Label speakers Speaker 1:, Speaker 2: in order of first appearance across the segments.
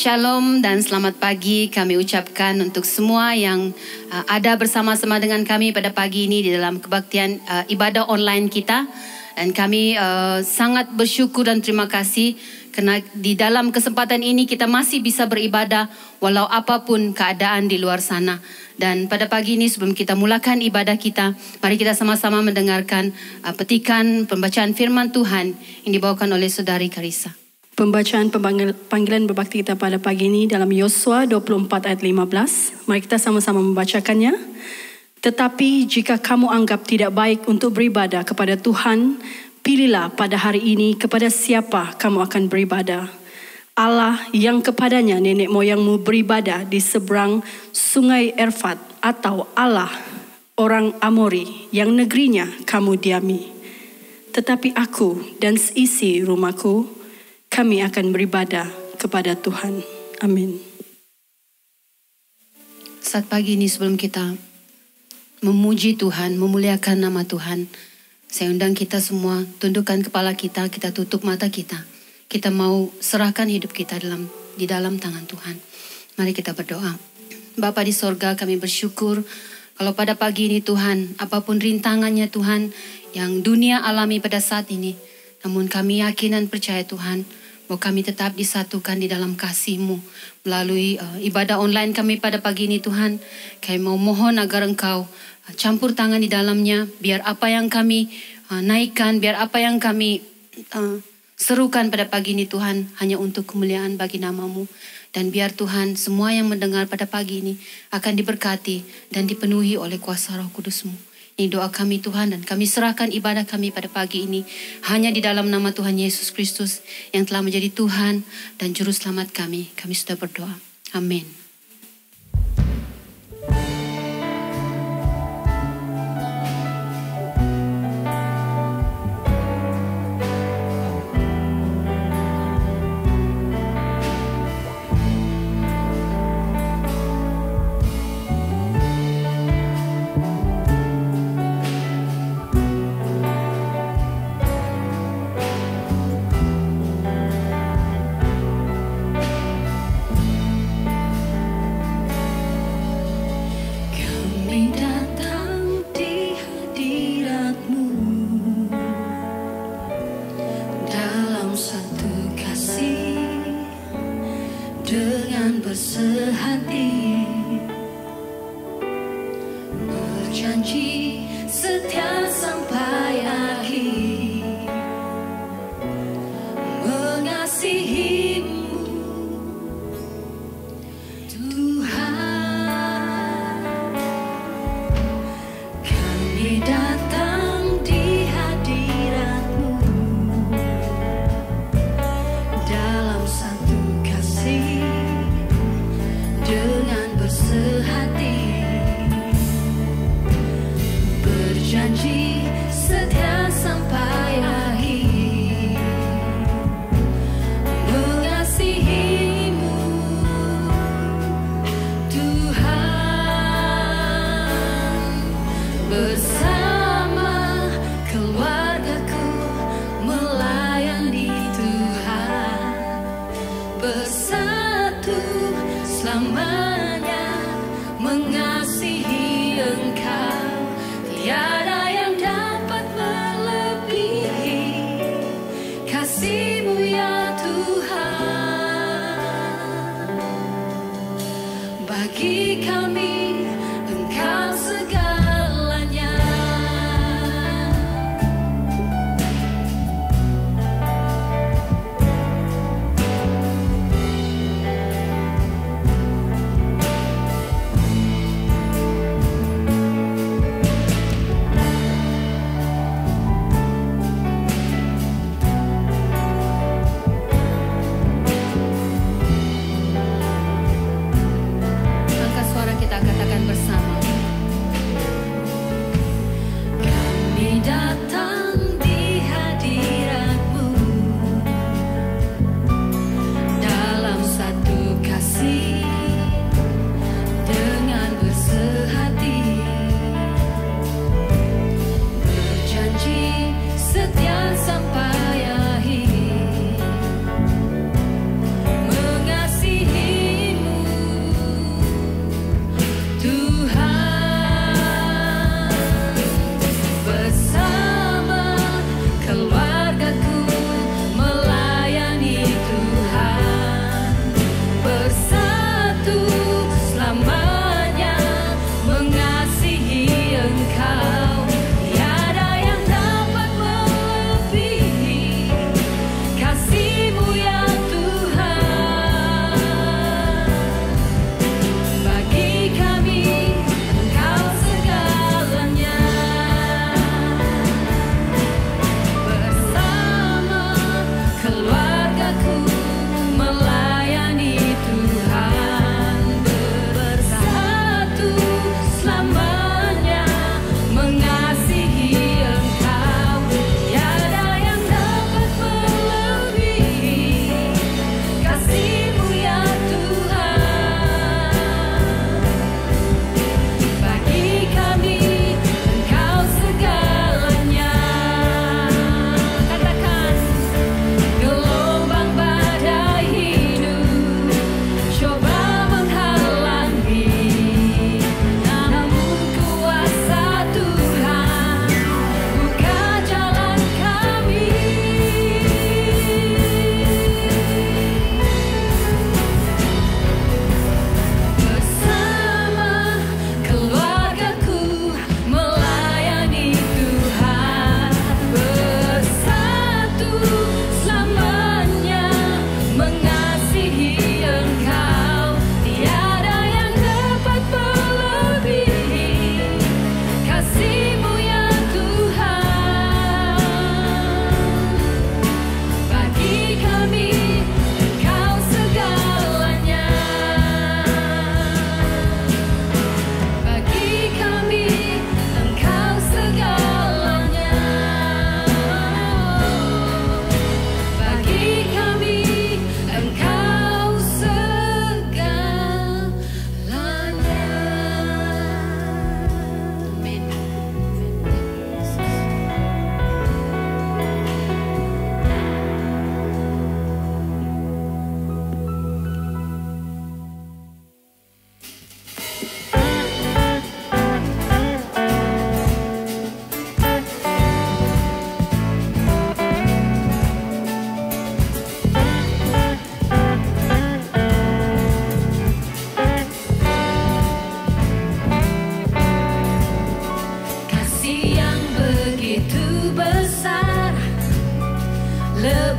Speaker 1: Shalom dan selamat pagi kami ucapkan untuk semua yang ada bersama-sama dengan kami pada pagi ini di dalam kebaktian ibadah online kita. Dan kami sangat bersyukur dan terima kasih kerana di dalam kesempatan ini kita masih bisa beribadah walau apapun keadaan di luar sana. Dan pada pagi ini sebelum kita mulakan ibadah kita, mari kita sama-sama mendengarkan petikan pembacaan firman Tuhan yang dibawakan oleh Saudari Karissa.
Speaker 2: Pembacaan panggilan berbakti kita pada pagi ini dalam Yosua 24 ayat 15. Mari kita sama-sama membacakannya. Tetapi jika kamu anggap tidak baik untuk beribadah kepada Tuhan, pilihlah pada hari ini kepada siapa kamu akan beribadah. Allah yang kepadanya nenek moyangmu beribadah di seberang sungai Efrat, atau Allah orang Amori yang negerinya kamu diami. Tetapi aku dan seisi rumahku, kami akan beribadah kepada Tuhan. Amin.
Speaker 1: Saat pagi ini sebelum kita memuji Tuhan, memuliakan nama Tuhan, saya undang kita semua tundukkan kepala kita, kita tutup mata kita. Kita mau serahkan hidup kita di dalam tangan Tuhan. Mari kita berdoa. Bapa di sorga, kami bersyukur kalau pada pagi ini Tuhan, apapun rintangannya Tuhan yang dunia alami pada saat ini, namun kami yakin dan percaya Tuhan, bahwa kami tetap disatukan di dalam kasih-Mu. Melalui ibadah online kami pada pagi ini Tuhan, kami mau mohon agar Engkau campur tangan di dalamnya, biar apa yang kami naikkan, biar apa yang kami serukan pada pagi ini Tuhan, hanya untuk kemuliaan bagi nama-Mu. Dan biar Tuhan semua yang mendengar pada pagi ini akan diberkati dan dipenuhi oleh kuasa Roh Kudus-Mu. Ini doa kami Tuhan, dan kami serahkan ibadah kami pada pagi ini hanya di dalam nama Tuhan Yesus Kristus yang telah menjadi Tuhan dan Juru Selamat kami. Kami sudah berdoa. Amin.
Speaker 3: Janji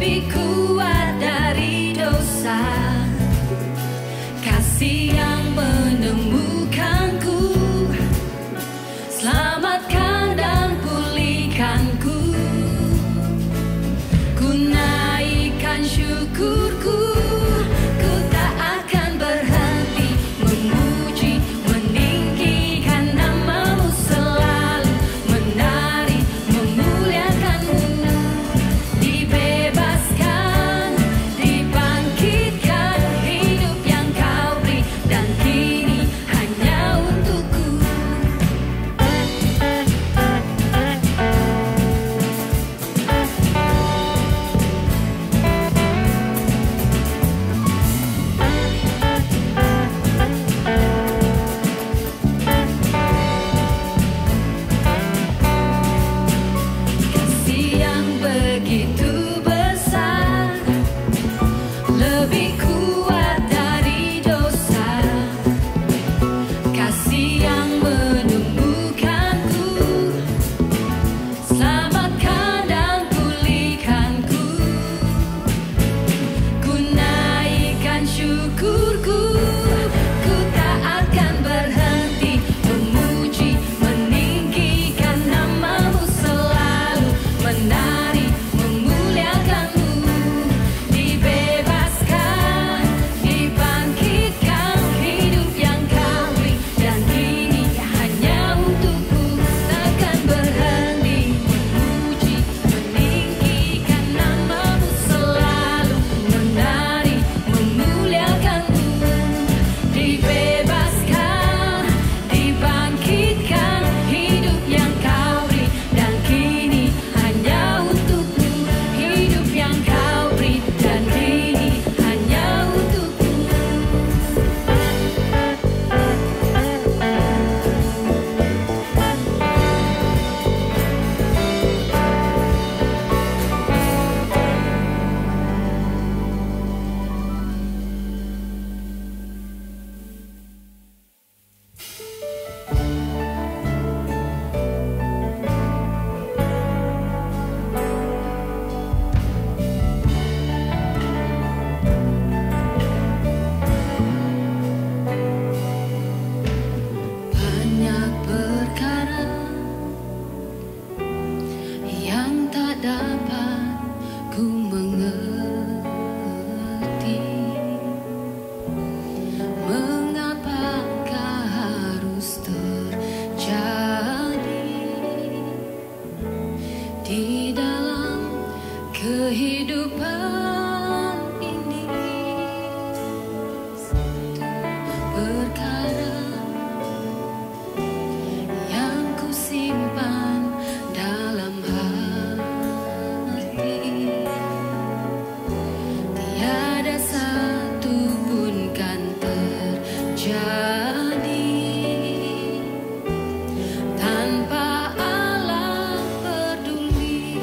Speaker 3: lebih kuat dari dosa. Kasih yang menemukanku, selamatkan dan pulihkanku. Ku naikkan syukurku, ku tak akan berhenti memuji, meninggikan namamu selalu, menari, memuliakanmu. Dibebaskan, dibangkitkan, hidup yang kau beri dan kini hanya untukku. Kasih yang begitu besar, lebih kuat dari dosa. Kasih yang menemukanku, selamatkan dan pulihkanku. Ku naikkan syukurku, ku tak akan berhenti memuji, meninggikan namamu selalu, menari, memuliakanmu. Dibebaskan, dibangkitkan, hidup yang kau beri dan kini hanya untukku. Takkan berhenti memuji, meninggikan namamu selalu, menari, memuliakanmu. Dibebaskan, dibangkitkan, hidup yang kau beri dan kini hanya untukku. Hidup yang kau beri dan kini hanya untukku. Banyak perkara yang tak dapat ku mengerti. Mengapakah harus terjadi di dalam kehidupan ini? Satu perkara yang ku simpan dalam hati, tiada satu pun kan terjadi tanpa Allah peduli.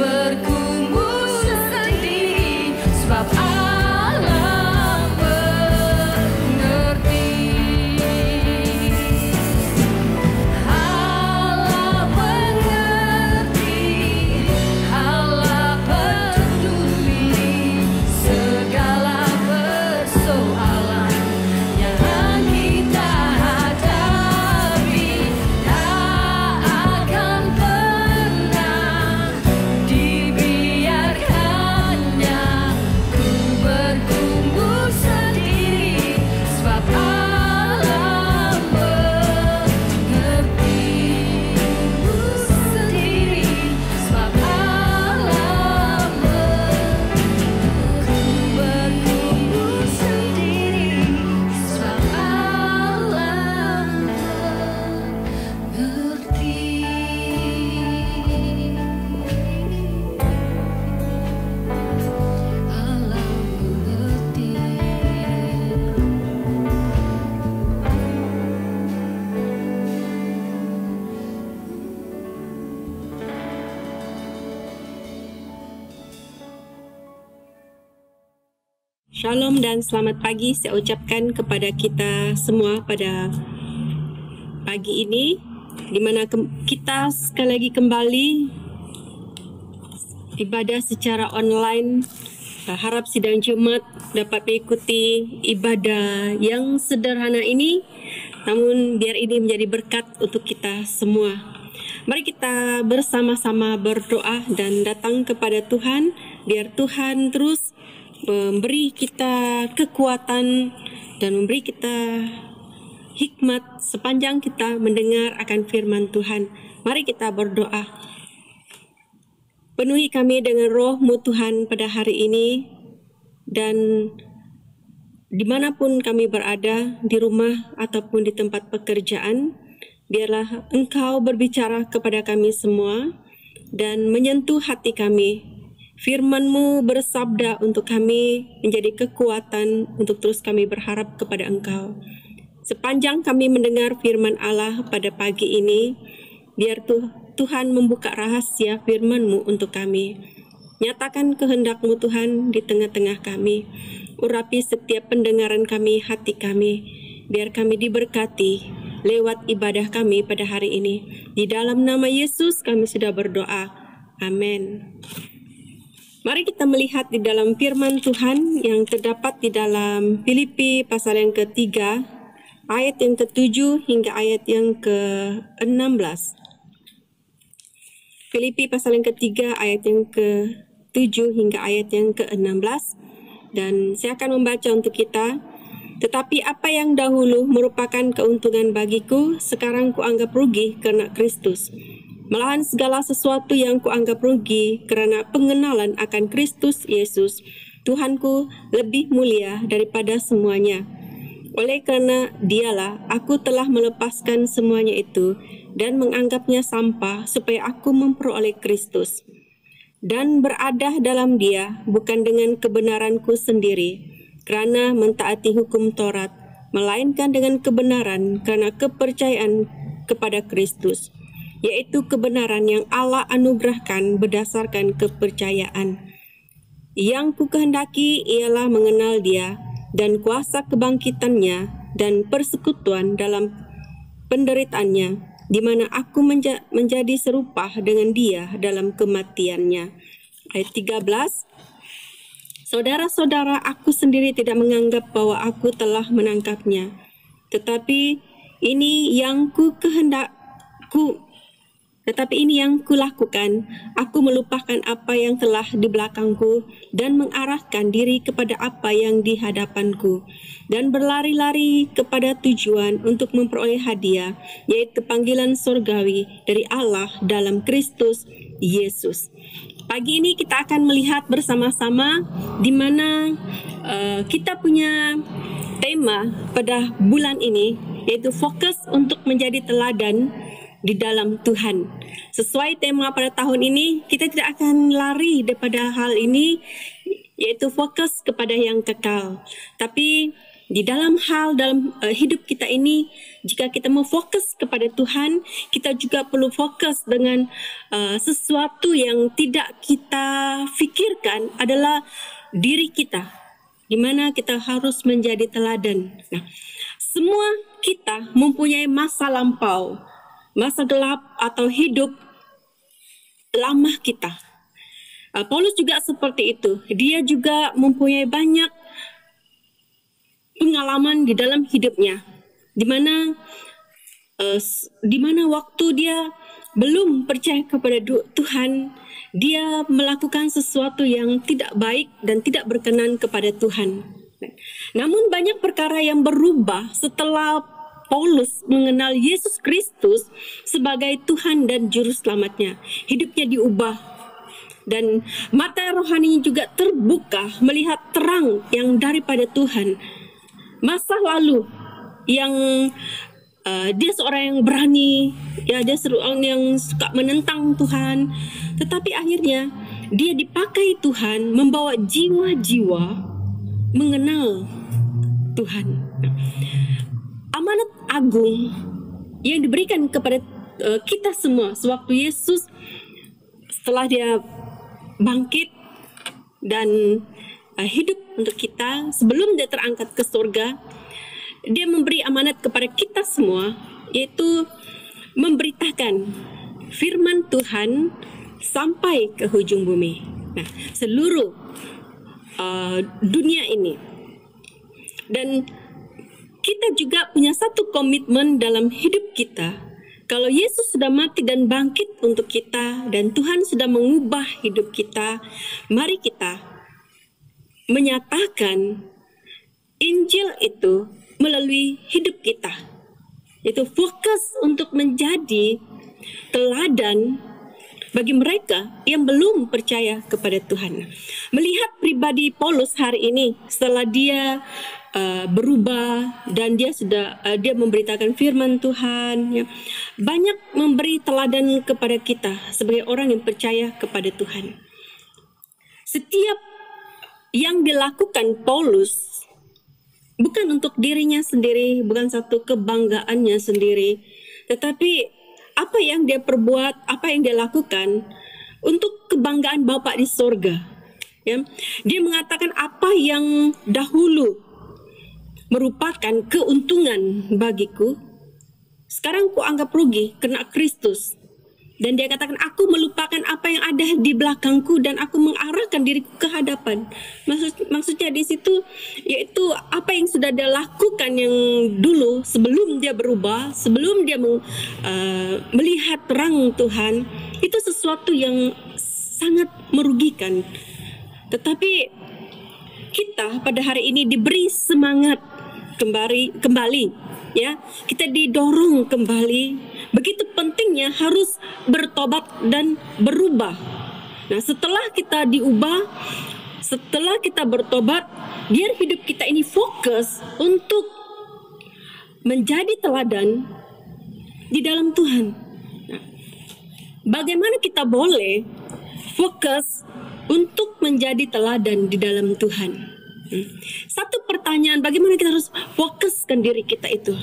Speaker 3: bergumul sendiri, sebab Allah mengerti. Allah mengerti, Allah peduli segala persoalan yang kita hadapi. Tak akan pernah dibiarkannya ku bergumul sendiri, sebab Allah mengerti. Sendiri, sebab Allah bergumul sendiri, sebab Allah mengerti. Allah mengerti.
Speaker 4: Shalom dan selamat pagi saya ucapkan kepada kita semua pada pagi ini, di mana kita sekali lagi kembali ibadah secara online. Harap sidang Jumat dapat mengikuti ibadah yang sederhana ini, namun biar ini menjadi berkat untuk kita semua. Mari kita bersama-sama berdoa dan datang kepada Tuhan, biar Tuhan terus memberi kita kekuatan dan memberi kita hikmat sepanjang kita mendengar akan firman Tuhan. Mari kita berdoa. Penuhi kami dengan roh-Mu Tuhan pada hari ini, dan dimanapun kami berada, di rumah ataupun di tempat pekerjaan, biarlah Engkau berbicara kepada kami semua dan menyentuh hati kami. Firman-Mu bersabda untuk kami menjadi kekuatan untuk terus kami berharap kepada Engkau. Sepanjang kami mendengar firman Allah pada pagi ini, biar Tuhan membuka rahasia firman-Mu untuk kami. Nyatakan kehendak-Mu Tuhan di tengah-tengah kami. Urapi setiap pendengaran kami, hati kami, biar kami diberkati lewat ibadah kami pada hari ini. Di dalam nama Yesus kami sudah berdoa. Amin. Mari kita melihat di dalam firman Tuhan yang terdapat di dalam Filipi pasal yang ketiga, ayat yang ke-7 hingga ayat yang ke-16. Filipi pasal yang ketiga, ayat yang ke-7 hingga ayat yang ke-16. Dan saya akan membaca untuk kita. Tetapi apa yang dahulu merupakan keuntungan bagiku, sekarang kuanggap rugi karena Kristus. Malahan segala sesuatu yang kuanggap rugi kerana pengenalan akan Kristus Yesus, Tuhanku, lebih mulia daripada semuanya. Oleh kerana Dialah, aku telah melepaskan semuanya itu dan menganggapnya sampah supaya aku memperoleh Kristus dan berada dalam Dia, bukan dengan kebenaranku sendiri, kerana mentaati hukum Taurat, melainkan dengan kebenaran kerana kepercayaan kepada Kristus, yaitu kebenaran yang Allah anugerahkan berdasarkan kepercayaan. Yang ku kehendaki ialah mengenal Dia dan kuasa kebangkitannya dan persekutuan dalam penderitaannya, di mana aku menjadi serupa dengan Dia dalam kematiannya. Ayat 13. Saudara-saudara, aku sendiri tidak menganggap bahwa aku telah menangkapnya, tetapi ini yang kulakukan, aku melupakan apa yang telah di belakangku dan mengarahkan diri kepada apa yang di hadapanku, dan berlari-lari kepada tujuan untuk memperoleh hadiah, yaitu panggilan surgawi dari Allah dalam Kristus Yesus. Pagi ini kita akan melihat bersama-sama di mana kita punya tema pada bulan ini, yaitu fokus untuk menjadi teladan di dalam Tuhan. Sesuai tema pada tahun ini, kita tidak akan lari daripada hal ini, yaitu fokus kepada yang kekal. Tapi Di dalam hidup kita ini, jika kita mau fokus kepada Tuhan, kita juga perlu fokus dengan sesuatu yang tidak kita fikirkan adalah diri kita, di mana kita harus menjadi teladan. Nah, semua kita mempunyai masa lampau, masa gelap atau hidup lama kita. Paulus juga seperti itu. Dia juga mempunyai banyak pengalaman di dalam hidupnya, di mana waktu dia belum percaya kepada Tuhan, dia melakukan sesuatu yang tidak baik dan tidak berkenan kepada Tuhan. Namun banyak perkara yang berubah setelah Paulus mengenal Yesus Kristus sebagai Tuhan dan Juru Selamatnya. Hidupnya diubah dan mata rohaninya juga terbuka melihat terang yang daripada Tuhan. Masa lalu yang dia seorang yang berani, ya, dia seorang yang suka menentang Tuhan, tetapi akhirnya dia dipakai Tuhan membawa jiwa-jiwa mengenal Tuhan. Amanat agung yang diberikan kepada kita semua sewaktu Yesus setelah dia bangkit dan hidup untuk kita sebelum dia terangkat ke surga, dia memberi amanat kepada kita semua, yaitu memberitakan firman Tuhan sampai ke hujung bumi. Nah, seluruh dunia ini. Dan kita juga punya satu komitmen dalam hidup kita. Kalau Yesus sudah mati dan bangkit untuk kita dan Tuhan sudah mengubah hidup kita, mari kita menyatakan Injil itu melalui hidup kita. Itu fokus untuk menjadi teladan bagi mereka yang belum percaya kepada Tuhan. Melihat pribadi Paulus hari ini setelah dia berubah dan dia memberitakan firman Tuhan, ya, banyak memberi teladan kepada kita sebagai orang yang percaya kepada Tuhan. Setiap yang dilakukan Paulus bukan untuk dirinya sendiri, bukan satu kebanggaannya sendiri, tetapi apa yang dia perbuat, apa yang dia lakukan untuk kebanggaan Bapa di sorga. Ya. Dia mengatakan apa yang dahulu merupakan keuntungan bagiku, sekarang ku anggap rugi karena Kristus. Dan dia katakan, aku melupakan apa yang ada di belakangku dan aku mengarahkan diriku ke hadapan. Maksudnya di situ yaitu apa yang sudah dia lakukan yang dulu sebelum dia berubah, sebelum dia melihat terang Tuhan, itu sesuatu yang sangat merugikan. Tetapi kita pada hari ini diberi semangat kembali, ya, kita didorong kembali. Begitu pentingnya harus bertobat dan berubah. Nah, setelah kita diubah, setelah kita bertobat, biar hidup kita ini fokus untuk menjadi teladan di dalam Tuhan. Nah, bagaimana kita boleh fokus untuk menjadi teladan di dalam Tuhan? Satu pertanyaan, bagaimana kita harus fokuskan diri kita itu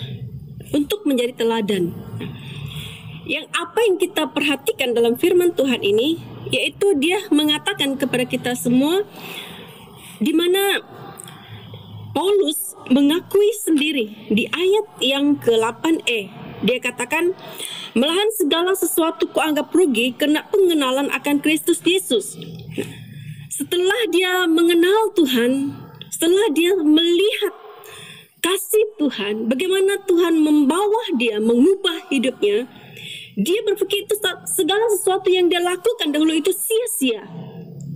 Speaker 4: untuk menjadi teladan? Yang apa yang kita perhatikan dalam firman Tuhan ini, yaitu dia mengatakan kepada kita semua, di mana Paulus mengakui sendiri di ayat yang ke-8e. Dia katakan, malahan segala sesuatu kuanggap rugi karena pengenalan akan Kristus Yesus. Setelah dia mengenal Tuhan, setelah dia melihat kasih Tuhan, bagaimana Tuhan membawa dia, mengubah hidupnya, dia berpikir itu segala sesuatu yang dia lakukan dahulu itu sia-sia.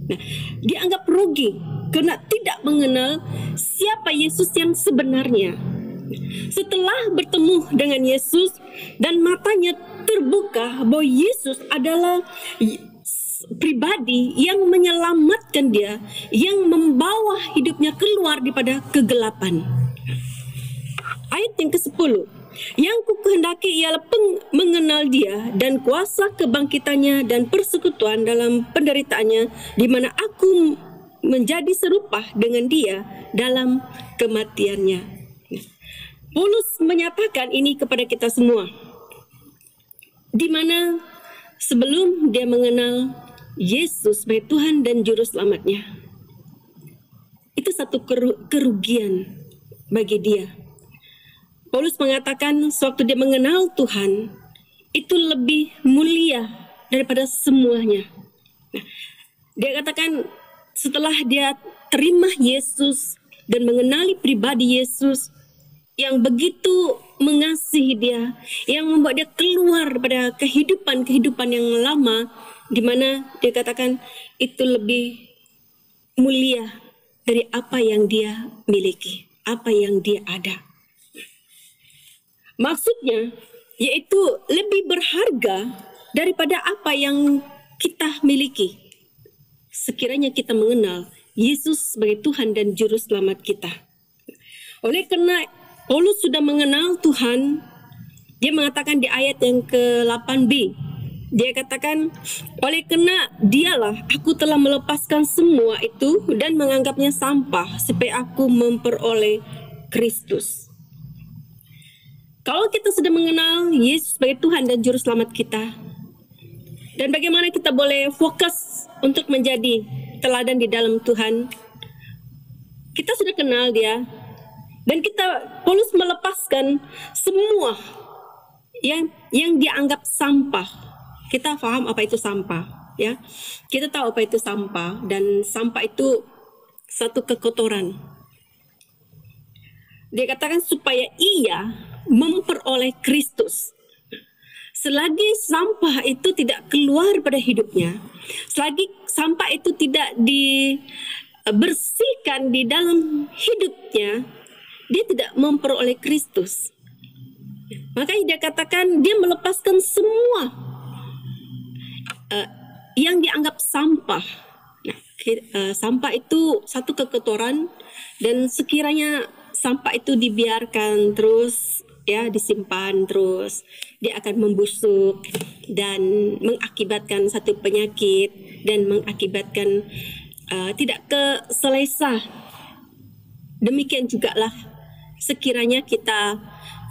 Speaker 4: Nah, dia anggap rugi karena tidak mengenal siapa Yesus yang sebenarnya. Setelah bertemu dengan Yesus dan matanya terbuka bahwa Yesus adalah pribadi yang menyelamatkan dia, yang membawa hidupnya keluar daripada kegelapan. Ayat yang ke-10, yang ku kehendaki ialah mengenal dia dan kuasa kebangkitannya dan persekutuan dalam penderitaannya, di mana aku menjadi serupa dengan dia dalam kematiannya. Paulus menyatakan ini kepada kita semua, di mana sebelum dia mengenal Yesus sebagai Tuhan dan Juru Selamatnya, itu satu kerugian bagi dia. Paulus mengatakan sewaktu dia mengenal Tuhan, itu lebih mulia daripada semuanya. Nah, dia katakan setelah dia terima Yesus dan mengenali pribadi Yesus yang begitu mengasihi dia, yang membuat dia keluar pada kehidupan yang lama, di mana dia katakan itu lebih mulia dari apa yang dia miliki, apa yang dia ada. Maksudnya yaitu lebih berharga daripada apa yang kita miliki. Sekiranya kita mengenal Yesus sebagai Tuhan dan Juru Selamat kita. Oleh karena Paulus sudah mengenal Tuhan, dia mengatakan di ayat yang ke-8b, dia katakan, oleh karena dialah aku telah melepaskan semua itu dan menganggapnya sampah supaya aku memperoleh Kristus. Kalau kita sudah mengenal Yesus sebagai Tuhan dan Juru Selamat kita, dan bagaimana kita boleh fokus untuk menjadi teladan di dalam Tuhan, kita sudah kenal dia, dan Paulus melepaskan semua yang dianggap sampah. Kita paham apa itu sampah, ya? Kita tahu apa itu sampah, dan sampah itu satu kekotoran. Dia katakan supaya ia memperoleh Kristus. Selagi sampah itu tidak keluar pada hidupnya, selagi sampah itu tidak dibersihkan di dalam hidupnya, dia tidak memperoleh Kristus. Makanya dia katakan dia melepaskan semua yang dianggap sampah. Nah, sampah itu satu kekotoran, dan sekiranya sampah itu dibiarkan terus, ya, disimpan terus, dia akan membusuk dan mengakibatkan satu penyakit dan mengakibatkan tidak selesa. Demikian jugalah sekiranya kita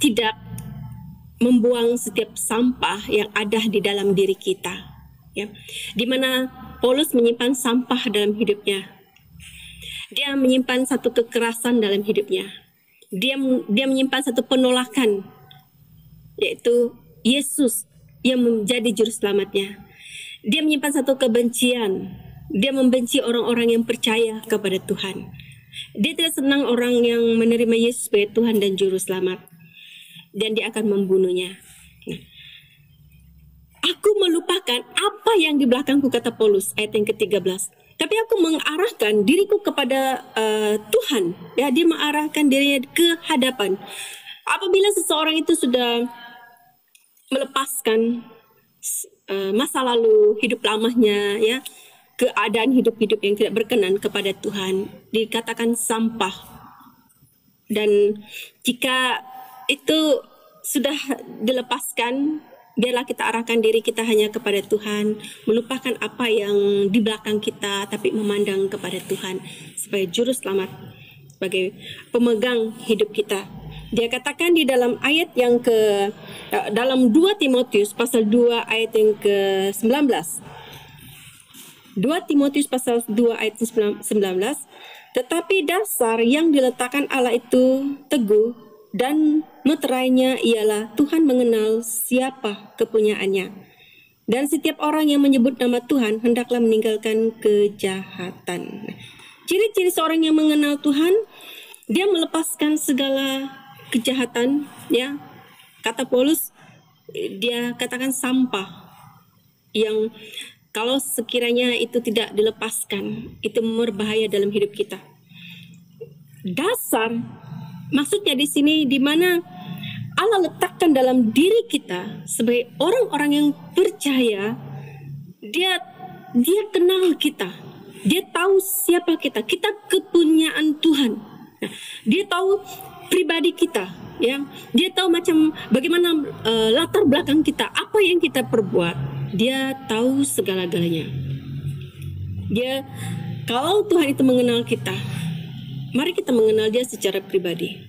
Speaker 4: tidak membuang setiap sampah yang ada di dalam diri kita, ya. Di mana Paulus menyimpan sampah dalam hidupnya. Dia menyimpan satu kekerasan dalam hidupnya. Dia menyimpan satu penolakan, yaitu Yesus yang menjadi juru selamatnya. Dia menyimpan satu kebencian. Dia membenci orang-orang yang percaya kepada Tuhan. Dia tidak senang orang yang menerima Yesus sebagai Tuhan dan juru selamat, dan dia akan membunuhnya. Aku melupakan apa yang di belakangku, kata Paulus, ayat yang ke-13. Tapi aku mengarahkan diriku kepada Tuhan. Ya, dia mengarahkan dirinya ke hadapan. Apabila seseorang itu sudah melepaskan masa lalu, hidup lamanya, ya, keadaan hidup-hidup yang tidak berkenan kepada Tuhan, dikatakan sampah. Dan jika itu sudah dilepaskan, biarlah kita arahkan diri kita hanya kepada Tuhan, melupakan apa yang di belakang kita, tapi memandang kepada Tuhan sebagai juru selamat, sebagai pemegang hidup kita. Dia katakan di dalam ayat yang dalam 2 Timotius pasal 2 ayat yang ke-19. 2 Timotius pasal 2 ayat 19, tetapi dasar yang diletakkan Allah itu teguh, dan meterainya ialah Tuhan mengenal siapa kepunyaannya. Dan setiap orang yang menyebut nama Tuhan hendaklah meninggalkan kejahatan. Ciri-ciri seorang yang mengenal Tuhan, dia melepaskan segala kejahatan, ya. Kata Paulus, dia katakan sampah yang kalau sekiranya itu tidak dilepaskan, itu berbahaya dalam hidup kita. Dasar, maksudnya di sini di mana Allah letakkan dalam diri kita sebagai orang-orang yang percaya, dia kenal kita, dia tahu siapa kita kepunyaan Tuhan. Nah, dia tahu pribadi kita, ya, dia tahu macam bagaimana latar belakang kita, apa yang kita perbuat, dia tahu segala-galanya. Kalau Tuhan itu mengenal kita, mari kita mengenal dia secara pribadi.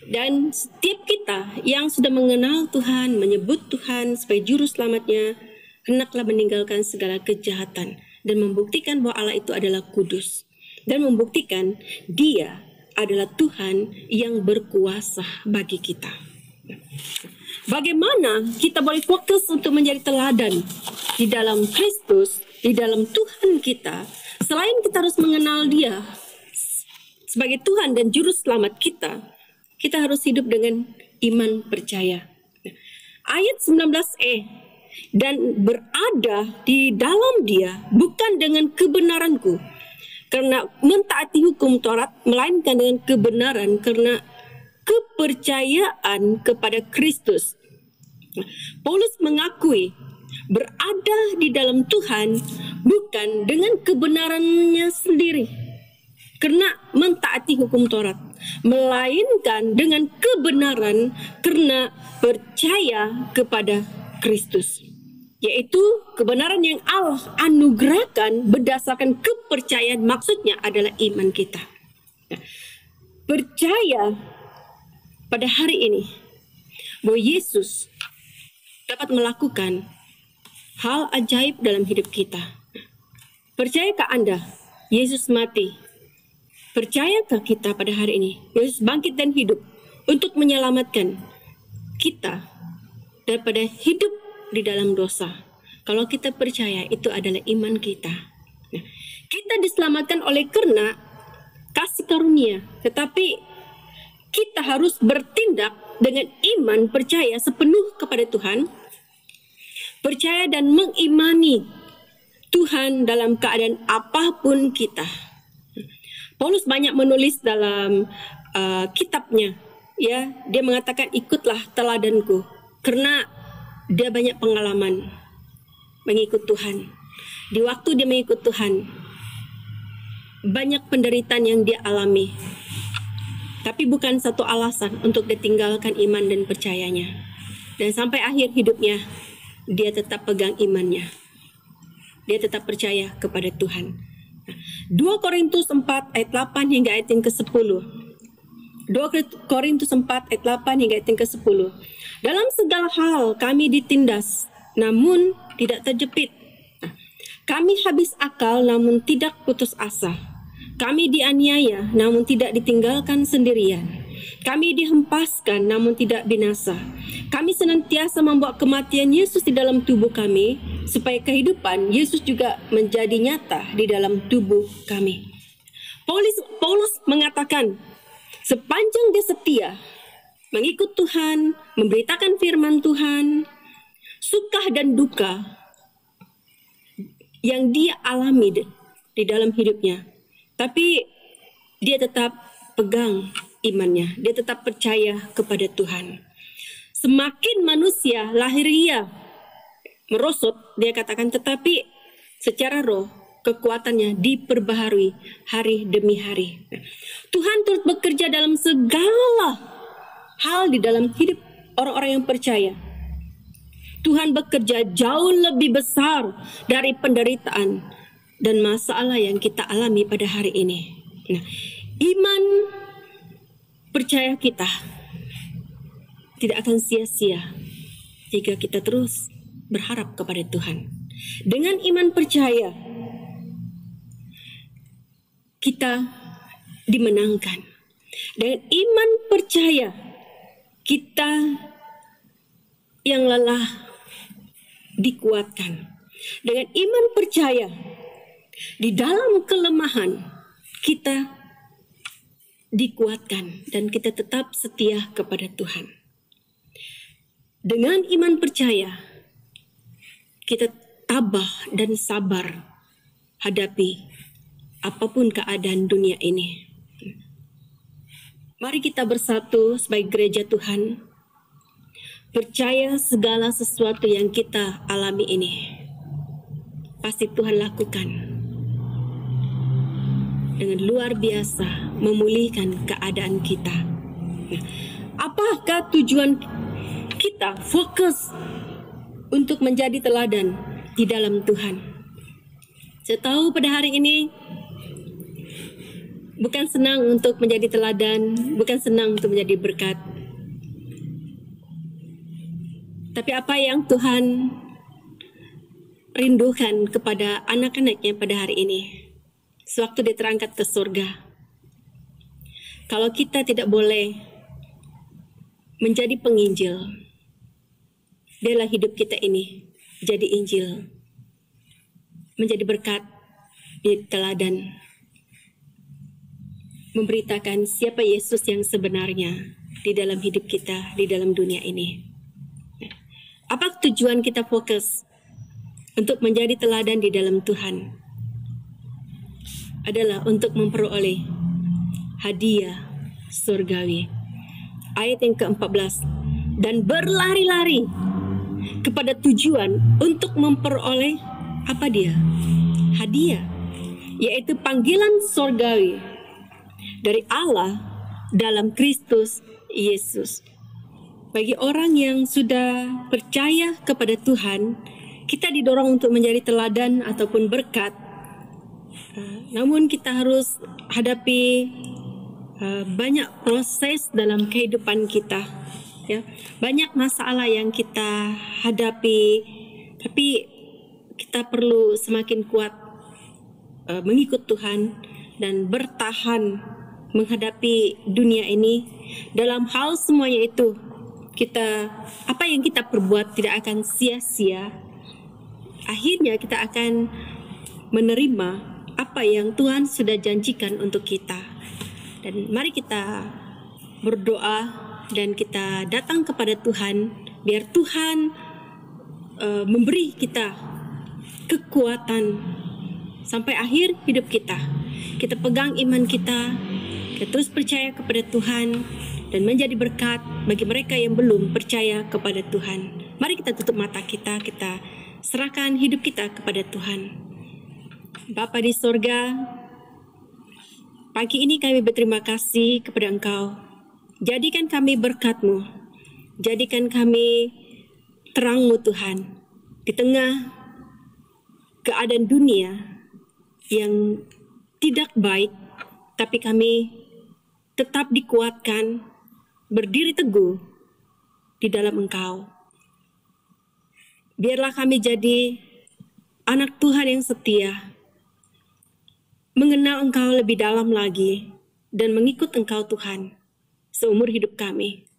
Speaker 4: Dan setiap kita yang sudah mengenal Tuhan, menyebut Tuhan sebagai juru selamatnya, hendaklah meninggalkan segala kejahatan dan membuktikan bahwa Allah itu adalah kudus. Dan membuktikan Dia adalah Tuhan yang berkuasa bagi kita. Bagaimana kita boleh fokus untuk menjadi teladan di dalam Kristus, di dalam Tuhan kita, selain kita harus mengenal Dia sebagai Tuhan dan Juru Selamat kita, kita harus hidup dengan iman percaya. Ayat 19e, dan berada di dalam Dia bukan dengan kebenaranku, karena mentaati hukum Taurat, melainkan dengan kebenaran karena kepercayaan kepada Kristus. Paulus mengakui berada di dalam Tuhan bukan dengan kebenarannya sendiri, karena mentaati hukum Taurat, melainkan dengan kebenaran karena percaya kepada Kristus, yaitu kebenaran yang Allah anugerahkan berdasarkan kepercayaan. Maksudnya adalah iman kita. Percaya pada hari ini bahwa Yesus dapat melakukan hal ajaib dalam hidup kita. Percayakah Anda Yesus mati? Percayakah kita pada hari ini Yesus bangkit dan hidup untuk menyelamatkan kita daripada hidup di dalam dosa? Kalau kita percaya, itu adalah iman kita. Kita diselamatkan oleh karena kasih karunia, tetapi kita harus bertindak dengan iman percaya sepenuh kepada Tuhan, percaya dan mengimani Tuhan dalam keadaan apapun kita. Paulus banyak menulis dalam kitabnya, ya, dia mengatakan ikutlah teladanku, karena dia banyak pengalaman mengikut Tuhan. Di waktu dia mengikut Tuhan, banyak penderitaan yang dia alami. Tapi bukan satu alasan untuk ditinggalkan iman dan percayanya. Dan sampai akhir hidupnya, dia tetap pegang imannya. Dia tetap percaya kepada Tuhan. 2 Korintus 4 ayat 8 hingga ayat yang ke-10. 2 Korintus 4 ayat 8 hingga ayat yang ke-10. Dalam segala hal kami ditindas, namun tidak terjepit. Kami habis akal, namun tidak putus asa. Kami dianiaya, namun tidak ditinggalkan sendirian. Kami dihempaskan, namun tidak binasa. Kami senantiasa membawa kematian Yesus di dalam tubuh kami, supaya kehidupan Yesus juga menjadi nyata di dalam tubuh kami. Paulus mengatakan, sepanjang dia setia mengikut Tuhan, memberitakan firman Tuhan, suka dan duka yang dia alami di dalam hidupnya, tapi dia tetap pegang imannya, dia tetap percaya kepada Tuhan. Semakin manusia lahiriah merosot, dia katakan, tetapi secara roh kekuatannya diperbaharui hari demi hari. Tuhan turut bekerja dalam segala hal di dalam hidup orang-orang yang percaya. Tuhan bekerja jauh lebih besar dari penderitaan dan masalah yang kita alami pada hari ini. Nah, iman percaya kita tidak akan sia-sia jika kita terus berharap kepada Tuhan. Dengan iman percaya, kita dimenangkan. Dengan iman percaya, kita yang lelah dikuatkan. Dengan iman percaya, di dalam kelemahan kita dikuatkan dan kita tetap setia kepada Tuhan. Dengan iman percaya, kita tabah dan sabar hadapi apapun keadaan dunia ini. Mari kita bersatu sebagai gereja Tuhan, percaya segala sesuatu yang kita alami ini pasti Tuhan lakukan dengan luar biasa, memulihkan keadaan kita. Apakah tujuan kita fokus untuk menjadi teladan di dalam Tuhan? Saya tahu pada hari ini Bukan senang untuk menjadi teladan, bukan senang untuk menjadi berkat. Tapi apa yang Tuhan rindukan kepada anak-anaknya pada hari ini, sewaktu dia terangkat ke surga. Kalau kita tidak boleh menjadi penginjil, biarlah hidup kita ini jadi Injil, menjadi berkat di teladan, memberitakan siapa Yesus yang sebenarnya di dalam hidup kita, di dalam dunia ini. Apa tujuan kita fokus untuk menjadi teladan di dalam Tuhan? Adalah untuk memperoleh hadiah surgawi. Ayat yang ke-14. Dan berlari-lari kepada tujuan untuk memperoleh apa dia? Hadiah, yaitu panggilan surgawi dari Allah dalam Kristus Yesus. Bagi orang yang sudah percaya kepada Tuhan, kita didorong untuk menjadi teladan ataupun berkat. Namun kita harus hadapi banyak proses dalam kehidupan kita. Ya, banyak masalah yang kita hadapi, tapi kita perlu semakin kuat mengikut Tuhan dan bertahan menghadapi dunia ini. Dalam hal semuanya itu, apa yang kita perbuat tidak akan sia-sia. Akhirnya kita akan menerima apa yang Tuhan sudah janjikan untuk kita. Dan mari kita berdoa dan kita datang kepada Tuhan, biar Tuhan memberi kita kekuatan sampai akhir hidup kita. Kita pegang iman kita terus percaya kepada Tuhan dan menjadi berkat bagi mereka yang belum percaya kepada Tuhan. Mari kita tutup mata kita, kita serahkan hidup kita kepada Tuhan. Bapa di sorga, pagi ini kami berterima kasih kepada Engkau. Jadikan kami berkat-Mu, jadikan kami terang-Mu Tuhan, di tengah keadaan dunia yang tidak baik, tapi kami tetap dikuatkan, berdiri teguh di dalam Engkau. Biarlah kami jadi anak Tuhan yang setia, mengenal Engkau lebih dalam lagi, dan mengikut Engkau Tuhan seumur hidup kami.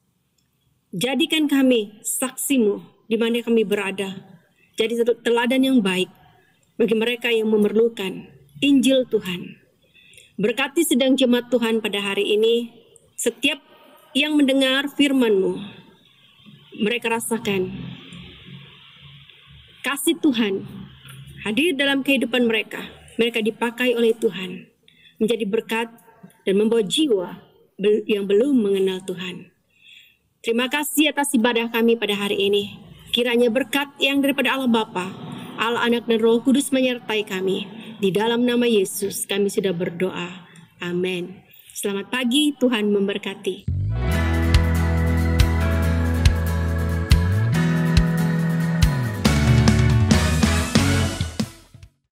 Speaker 4: Jadikan kami saksi-Mu di mana kami berada. Jadi teladan yang baik bagi mereka yang memerlukan Injil Tuhan. Berkati sedang jemaat Tuhan pada hari ini, setiap yang mendengar firman-Mu, mereka rasakan kasih Tuhan hadir dalam kehidupan mereka. Mereka dipakai oleh Tuhan menjadi berkat dan membawa jiwa yang belum mengenal Tuhan. Terima kasih atas ibadah kami pada hari ini. Kiranya berkat yang daripada Allah Bapa, Allah Anak dan Roh Kudus menyertai kami. Di dalam nama Yesus kami sudah berdoa. Amin. Selamat pagi, Tuhan memberkati.